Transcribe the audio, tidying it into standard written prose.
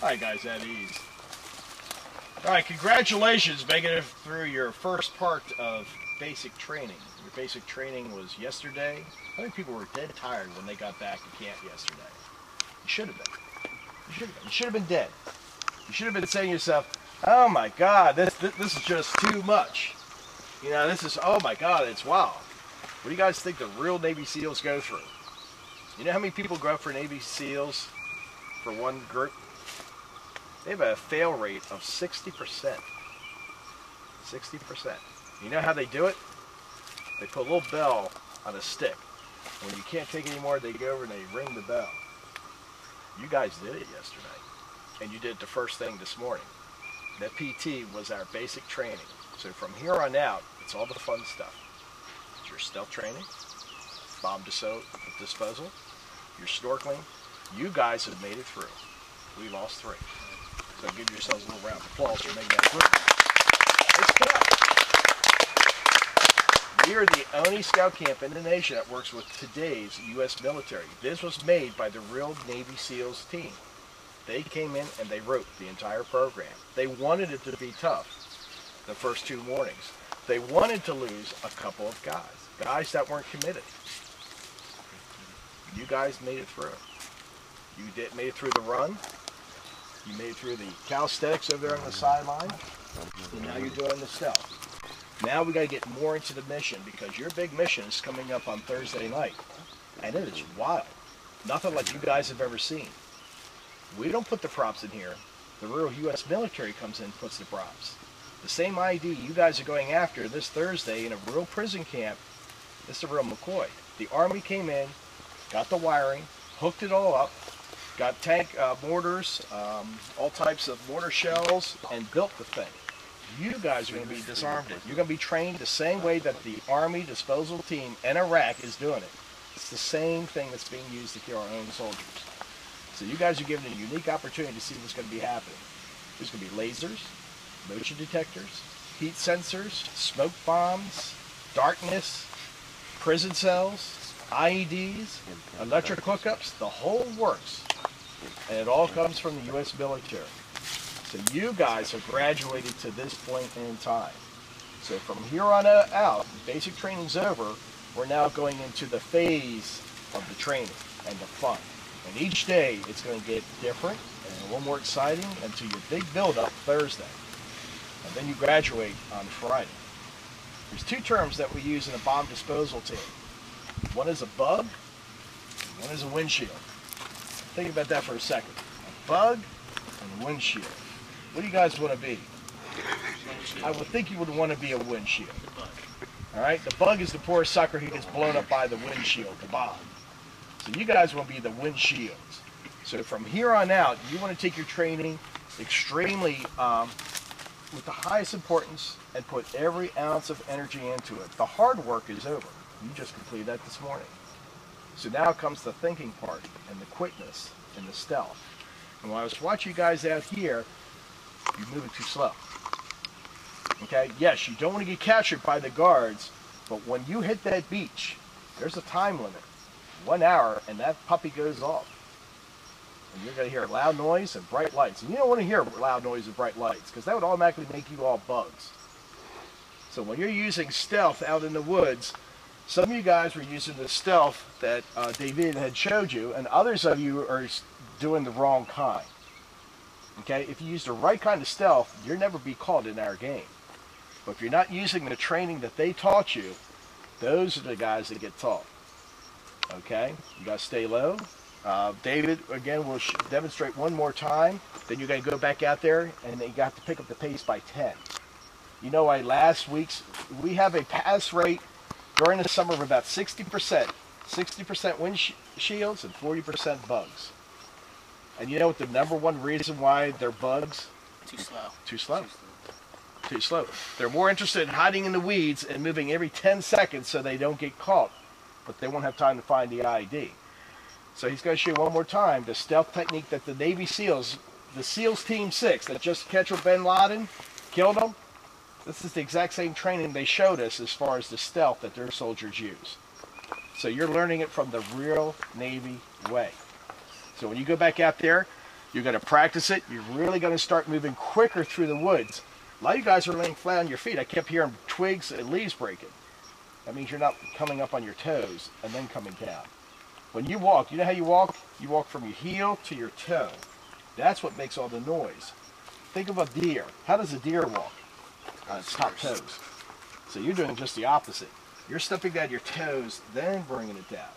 Hi guys, at ease. Alright, congratulations making it through your first part of basic training. Your basic training was yesterday. How many people were dead tired when they got back to camp yesterday? You should have been. You should have been. You should have been dead. You should have been saying to yourself, oh my God, this is just too much. You know, this is, oh my God, it's wow. What do you guys think the real Navy SEALs go through? You know how many people go for Navy SEALs for one group? They have a fail rate of 60%. 60%. You know how they do it? They put a little bell on a stick. When you can't take anymore, they go over and they ring the bell. You guys did it yesterday. And you did it the first thing this morning. That PT was our basic training. So from here on out, it's all the fun stuff. It's your stealth training, bomb disposal, your snorkeling. You guys have made it through. We lost 3. So give yourselves a little round of applause for making that through. It's tough. We are the only scout camp in the nation that works with today's U.S. military. This was made by the real Navy SEALs team. They came in and they wrote the entire program. They wanted it to be tough the first 2 mornings. They wanted to lose a couple of guys that weren't committed. You guys made it through. You made it through the run. You made it through the calisthenics over there on the sideline. And now you're doing the stealth. Now we got to get more into the mission because your big mission is coming up on Thursday night. And it is wild. Nothing like you guys have ever seen. We don't put the props in here. The real U.S. military comes in and puts the props. The same ID you guys are going after this Thursday in a real prison camp, this is a real McCoy. The Army came in, got the wiring, hooked it all up, got tank mortars, all types of mortar shells, and built the thing. You guys are going to be disarmed. You're going to be trained the same way that the Army disposal team in Iraq is doing it. It's the same thing that's being used to kill our own soldiers. So you guys are given a unique opportunity to see what's going to be happening. There's going to be lasers, motion detectors, heat sensors, smoke bombs, darkness, prison cells, IEDs, electric hookups, the whole works. And it all comes from the U.S. military. So you guys have graduated to this point in time. So from here on out, basic training's over. We're now going into the phase of the training and the fun. And each day it's going to get different and a little more exciting until your big build-up Thursday. And then you graduate on Friday. There's 2 terms that we use in a bomb disposal team. One is a bug, and one is a windshield. Think about that for a second. A bug and a windshield. What do you guys want to be? I would think you would want to be a windshield. Alright, the bug is the poor sucker who gets blown up by the windshield, the bomb. So you guys will be the windshields. So from here on out, you want to take your training extremely with the highest importance and put every ounce of energy into it. The hard work is over. You just completed that this morning. So now comes the thinking part and the quickness and the stealth. And when I was watching you guys out here, you're moving too slow. Okay? Yes, you don't want to get captured by the guards, but when you hit that beach, there's a time limit. 1 hour, and that puppy goes off. And you're going to hear loud noise and bright lights. And you don't want to hear loud noise and bright lights, because that would automatically make you all bugs. So when you're using stealth out in the woods, some of you guys were using the stealth that David had showed you, and others of you are doing the wrong kind. Okay? If you use the right kind of stealth, you'll never be caught in our game. But if you're not using the training that they taught you, those are the guys that get taught. Okay? You got to stay low. David, again, will demonstrate one more time. Then you're going to go back out there, and then you got to pick up the pace by 10. You know why last week's, we have a pass rate during the summer of about 60%. 60% windshields and 40% bugs. And you know what the #1 reason why they're bugs? Too slow. Too slow. Too slow. They're more interested in hiding in the weeds and moving every 10 seconds so they don't get caught. But they won't have time to find the ID. So he's going to show you one more time the stealth technique that the Navy SEALs, the SEALs Team 6 that just captured bin Laden, killed him. This is the exact same training they showed us as far as the stealth that their soldiers use. So you're learning it from the real Navy way. So when you go back out there, You're going to practice it. You're really going to start moving quicker through the woods. A lot of you guys are laying flat on your feet. I kept hearing twigs and leaves breaking. That means you're not coming up on your toes and then coming down. When you walk, you know how you walk? You walk from your heel to your toe. That's what makes all the noise. Think of a deer. How does a deer walk? On its top toes. So you're doing just the opposite. You're stepping down your toes, then bringing it down.